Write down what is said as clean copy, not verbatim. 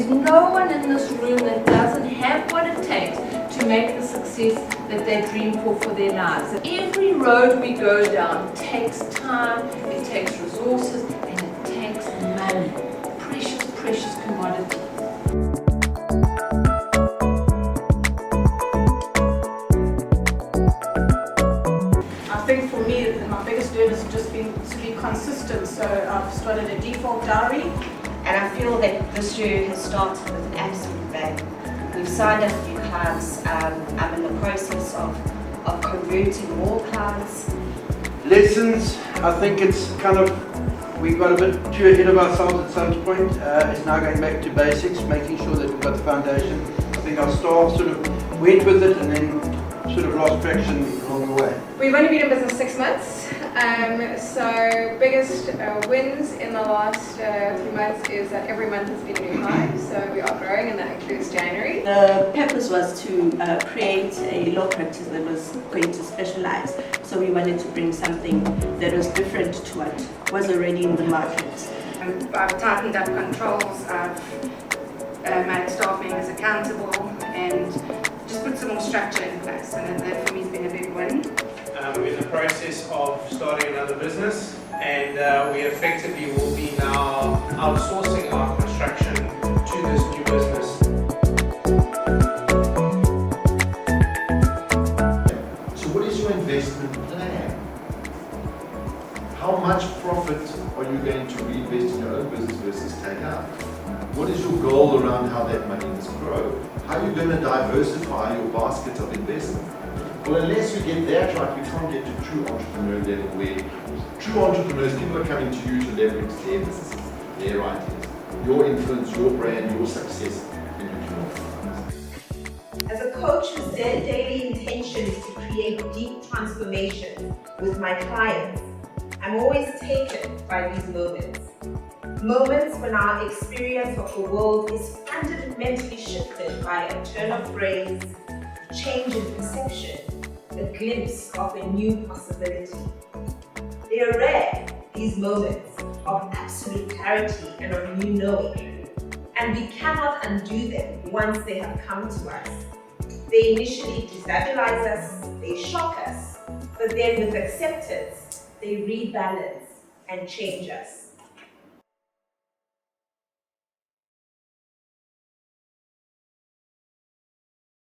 There's no one in this room that doesn't have what it takes to make the success that they dream for their lives. Every road we go down takes time, it takes resources, and it takes money. Precious, precious commodity. I think for me, my biggest learn has just been to be consistent. So I've started a default diary. And I feel that this year has started with an absolute bang. We've signed up a few clients. I'm in the process of converting more clients. Lessons, I think it's kind of, we got a bit too ahead of ourselves at some point. It's now going back to basics, making sure that we've got the foundation. I think our staff sort of went with it and then sort of lost traction along the way. We've only been in business 6 months, so biggest wins in the last 3 months is that every month has been a new high, so we are growing, and that includes January. The purpose was to create a law practice that was going to specialize, so we wanted to bring something that was different to what was already in the market. I've tightened up controls, I've made staff members accountable, and just put some more structure in place, and that for me has been a big win. We're in the process of starting another business, and we effectively will be now outsourcing our construction to this new business. So what is your investment plan? How much profit are you going to reinvest in your own business versus take out? What is your goal around how that money must grow? How are you going to diversify your basket of investment? Well, unless we get that right, we can't get to true entrepreneur level where true entrepreneurs, people are coming to you to leverage their businesses, their ideas, your influence, your brand, your success, and you can all. As a coach whose daily intention is to create deep transformation with my clients, I'm always taken by these moments. Moments when our experience of the world is fundamentally shifted by a turn of phrase, change in perception, a glimpse of a new possibility. They are rare, these moments of absolute clarity and of new knowing, and we cannot undo them once they have come to us. They initially destabilize us, they shock us, but then with acceptance, they rebalance and change us.